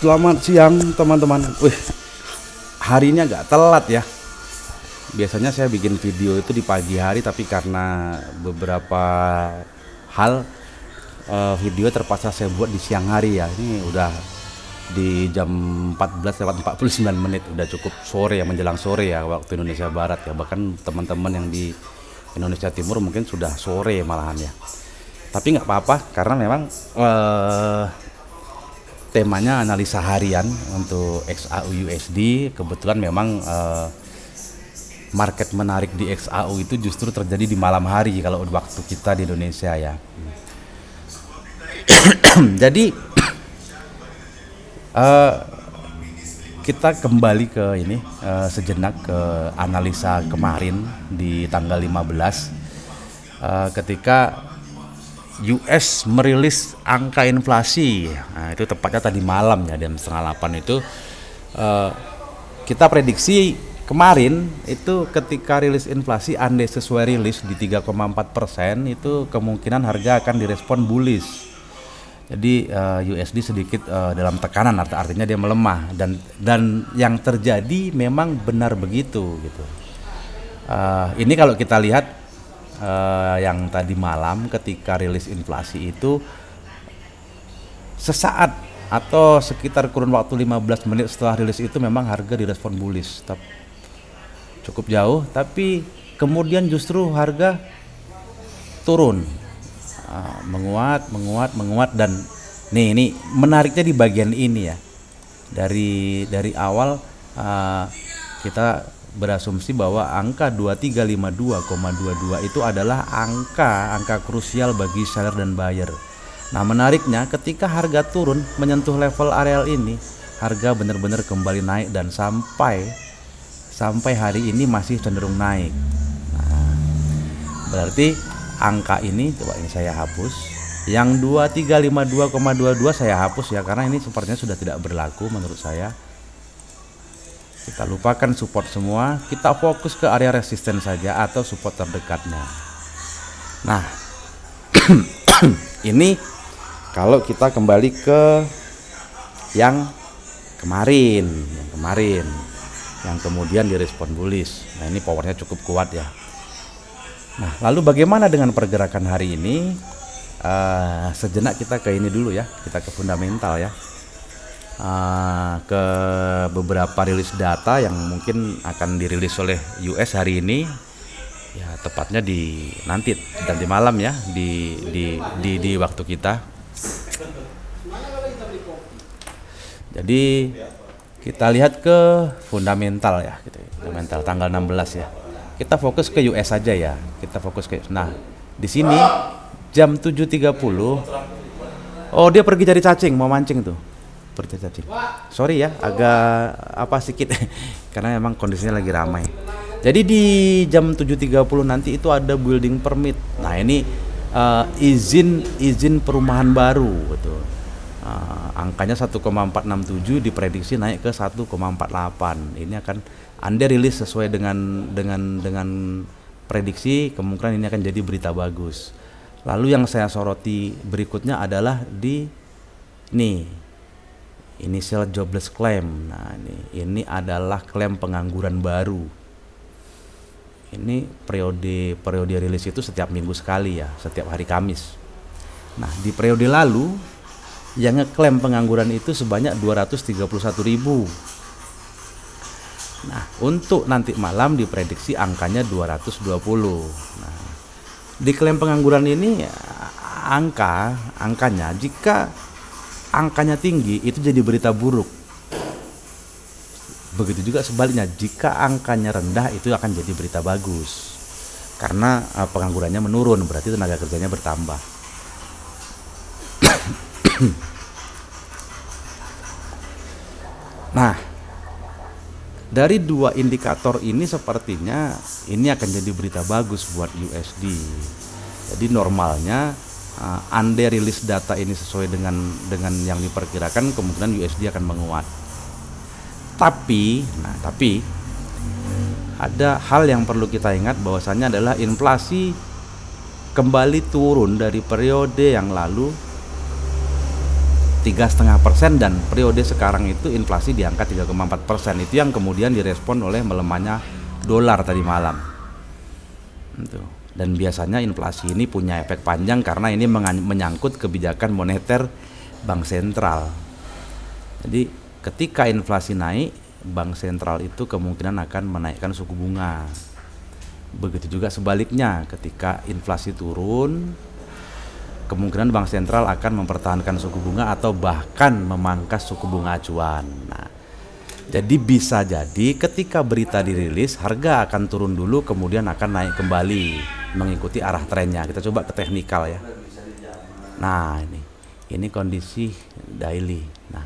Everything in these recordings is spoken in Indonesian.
Selamat siang teman-teman. Wih, hari ini agak telat ya. Biasanya saya bikin video itu di pagi hari, tapi karena beberapa hal video terpaksa saya buat di siang hari ya. Ini udah di jam 14:49, udah cukup sore ya, menjelang sore ya waktu Indonesia Barat ya. Bahkan teman-teman yang di Indonesia Timur mungkin sudah sore malahan ya. Tapi nggak apa-apa karena memang temanya analisa harian untuk XAU USD. Kebetulan memang market menarik di XAU itu justru terjadi di malam hari kalau waktu kita di Indonesia ya. Jadi kita kembali ke ini sejenak ke analisa kemarin di tanggal 15 ketika US merilis angka inflasi. Nah, itu tepatnya tadi malam ya, jam 7:30 itu kita prediksi kemarin itu ketika rilis inflasi andai sesuai rilis di 3,4%, itu kemungkinan harga akan direspon bullish. Jadi USD sedikit dalam tekanan, artinya dia melemah, dan yang terjadi memang benar begitu gitu. Ini kalau kita lihat yang tadi malam ketika rilis inflasi itu sesaat atau sekitar kurun waktu 15 menit setelah rilis itu memang harga direspon bullish cukup jauh, tapi kemudian justru harga turun, menguat, dan ini menariknya di bagian ini ya. Dari awal kita berasumsi bahwa angka 2352,22 itu adalah angka krusial bagi seller dan buyer. Nah, menariknya ketika harga turun menyentuh level areal ini, harga benar-benar kembali naik dan sampai hari ini masih cenderung naik. Nah, berarti angka ini, coba ini saya hapus. Yang 2352,22 saya hapus ya, karena ini sepertinya sudah tidak berlaku menurut saya. Kita lupakan support semua, kita fokus ke area resisten saja atau support terdekatnya. Nah, ini kalau kita kembali ke yang kemarin, yang kemudian direspon bullish. Nah, ini powernya cukup kuat ya. Nah, lalu bagaimana dengan pergerakan hari ini? Sejenak kita ke ini dulu ya, kita ke fundamental ya. Ke beberapa rilis data yang mungkin akan dirilis oleh US hari ini ya, tepatnya nanti malam ya, di waktu kita. Jadi kita lihat ke fundamental ya, gitu. Fundamental tanggal 16 ya. Kita fokus ke US saja ya. Nah, di sini jam 7.30. Oh, dia pergi cari cacing, mau mancing tuh. Cacing. Sorry ya, agak sedikit karena memang kondisinya lagi ramai. Jadi di jam 7.30 nanti itu ada building permit. Nah, ini izin perumahan baru gitu. Angkanya 1,467 diprediksi naik ke 1,48. Ini akan Anda rilis sesuai dengan prediksi, kemungkinan ini akan jadi berita bagus. Lalu yang saya soroti berikutnya adalah initial jobless claim. Nah, ini adalah klaim pengangguran baru. Ini periode rilis itu setiap minggu sekali ya, setiap hari Kamis. Nah, di periode lalu yang ngeklaim pengangguran itu sebanyak 231.000. Nah, untuk nanti malam diprediksi angkanya 220. Nah, di klaim pengangguran ini angkanya jika angkanya tinggi itu jadi berita buruk. Begitu juga sebaliknya, jika angkanya rendah itu akan jadi berita bagus. Karena penganggurannya menurun, berarti tenaga kerjanya bertambah. Nah, dari dua indikator ini sepertinya ini akan jadi berita bagus buat USD. Jadi normalnya andai rilis data ini sesuai dengan yang diperkirakan, kemungkinan USD akan menguat. Tapi ada hal yang perlu kita ingat, bahwasannya adalah inflasi kembali turun dari periode yang lalu 3,5%, dan periode sekarang itu inflasi di angka 3,4%. Itu yang kemudian direspon oleh melemahnya dolar tadi malam. Dan biasanya inflasi ini punya efek panjang karena ini menyangkut kebijakan moneter bank sentral. Jadi ketika inflasi naik, bank sentral itu kemungkinan akan menaikkan suku bunga. Begitu juga sebaliknya, ketika inflasi turun, kemungkinan bank sentral akan mempertahankan suku bunga atau bahkan memangkas suku bunga acuan. Nah, jadi bisa jadi ketika berita dirilis, harga akan turun dulu, kemudian akan naik kembali mengikuti arah trennya. Kita coba ke teknikal ya. Nah, ini kondisi daily. Nah,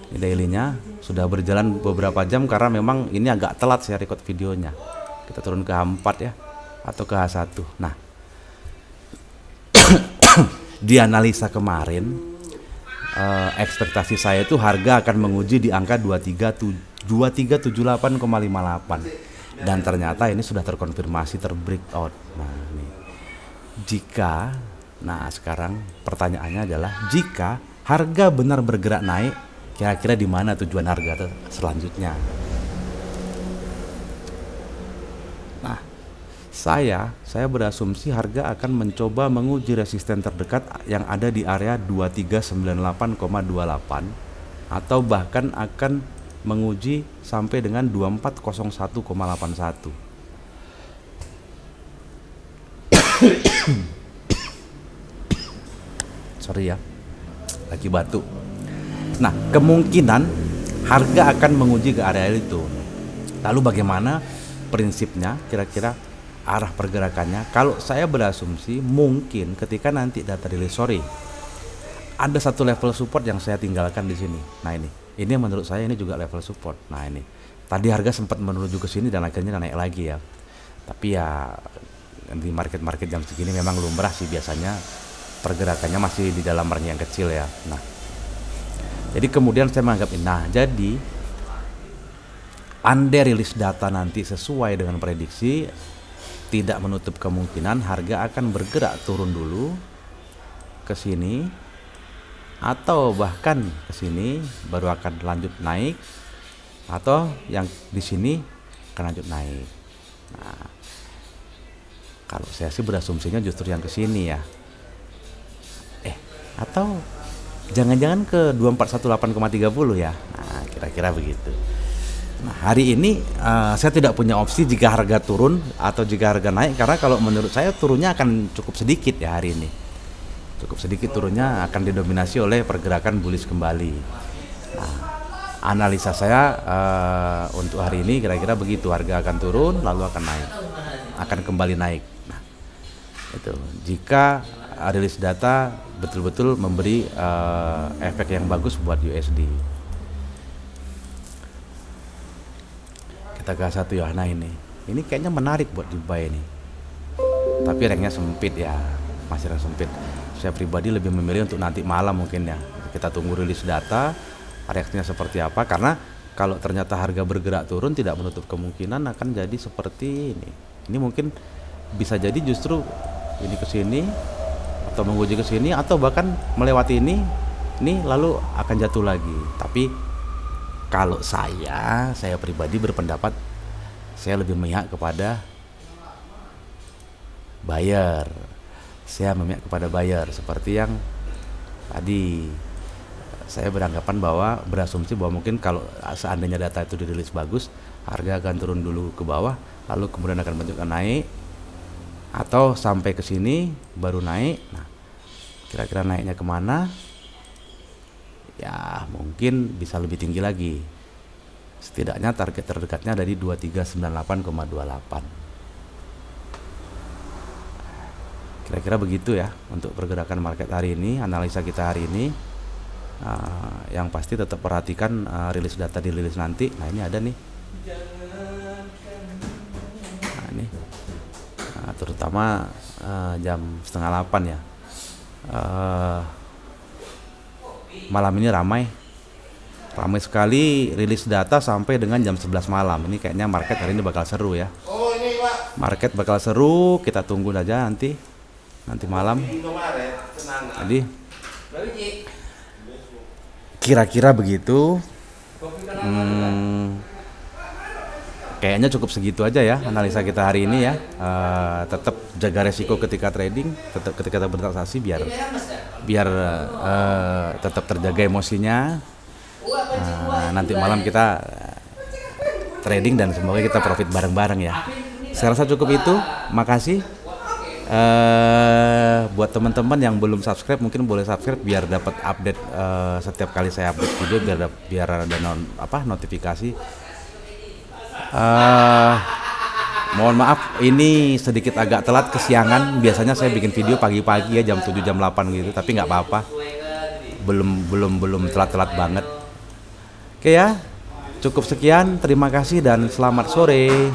ini dailynya sudah berjalan beberapa jam karena memang ini agak telat saya record videonya. Kita turun ke H4 ya, atau ke H1. Nah, di analisa kemarin, ekspektasi saya itu harga akan menguji di angka 2378,58, dan ternyata ini sudah terkonfirmasi terbreakout. Nah, ini sekarang pertanyaannya adalah, jika harga benar bergerak naik, kira-kira di mana tujuan harga selanjutnya? Nah, saya berasumsi harga akan mencoba menguji resisten terdekat yang ada di area 2398,28, atau bahkan akan menguji sampai dengan 2401,81. Sorry ya, lagi batuk. Nah, kemungkinan harga akan menguji ke area itu. Lalu bagaimana prinsipnya, kira-kira arah pergerakannya? Kalau saya berasumsi, mungkin ketika nanti data rilis sore, ada satu level support yang saya tinggalkan di sini. Nah, ini menurut saya ini juga level support. Nah, ini tadi harga sempat menuju ke sini dan akhirnya naik lagi ya. Tapi ya di market jam segini memang lumrah sih, biasanya pergerakannya masih di dalam range yang kecil ya. Nah, jadi kemudian saya menganggap ini. Nah, jadi andai rilis data nanti sesuai dengan prediksi, tidak menutup kemungkinan harga akan bergerak turun dulu ke sini, atau bahkan ke sini baru akan lanjut naik, atau yang di sini akan lanjut naik. Nah, kalau saya sih berasumsinya justru yang ke sini ya. Atau jangan-jangan ke 2418,30 ya. Nah, kira-kira begitu. Nah, hari ini saya tidak punya opsi jika harga turun atau jika harga naik, karena kalau menurut saya turunnya akan cukup sedikit ya hari ini. Cukup sedikit turunnya, akan didominasi oleh pergerakan bullish kembali. Nah, analisa saya untuk hari ini kira-kira begitu, harga akan turun lalu akan naik, akan kembali naik. Nah, itu jika rilis data betul-betul memberi efek yang bagus buat USD. Kita ke satu ya. Nah, ini kayaknya menarik buat di buy ini, tapi ranknya sempit ya, masih rank sempit. Saya pribadi lebih memilih untuk nanti malam mungkin ya, kita tunggu rilis data, reaksinya seperti apa, karena kalau ternyata harga bergerak turun tidak menutup kemungkinan akan jadi seperti ini. Ini mungkin bisa jadi justru ini ke sini atau menguji ke sini, atau bahkan melewati ini lalu akan jatuh lagi. Tapi kalau saya pribadi berpendapat, saya lebih memihak kepada buyer. Saya memihak kepada buyer, seperti yang tadi saya beranggapan bahwa, berasumsi bahwa mungkin kalau seandainya data itu dirilis bagus, harga akan turun dulu ke bawah, lalu kemudian akan menunjukkan naik, atau sampai ke sini baru naik. Nah, kira-kira naiknya kemana? Ya mungkin bisa lebih tinggi lagi. Setidaknya target terdekatnya dari 2398,28. Kira-kira begitu ya untuk pergerakan market hari ini, analisa kita hari ini. Yang pasti tetap perhatikan rilis data dirilis nanti. Nah, ini ada nih. Nah, ini terutama jam 7:30 ya. Malam ini ramai sekali rilis data sampai dengan jam 11 malam. Ini kayaknya market hari ini bakal seru ya. Market bakal seru, kita tunggu aja nanti malam. Jadi kira-kira begitu. Kayaknya cukup segitu aja ya analisa kita hari ini ya. Tetap jaga resiko ketika trading, tetap ketika kita bertransaksi biar tetap terjaga emosinya. Nanti malam kita trading dan semoga kita profit bareng-bareng ya. Saya rasa cukup itu. Makasih. Buat teman-teman yang belum subscribe mungkin boleh subscribe biar dapat update setiap kali saya update video, biar ada notifikasi. Mohon maaf ini sedikit agak telat, kesiangan. Biasanya saya bikin video pagi-pagi ya, jam 7 jam 8 gitu, tapi nggak apa-apa. Belum telat-telat banget. Oke ya. Cukup sekian, terima kasih dan selamat sore.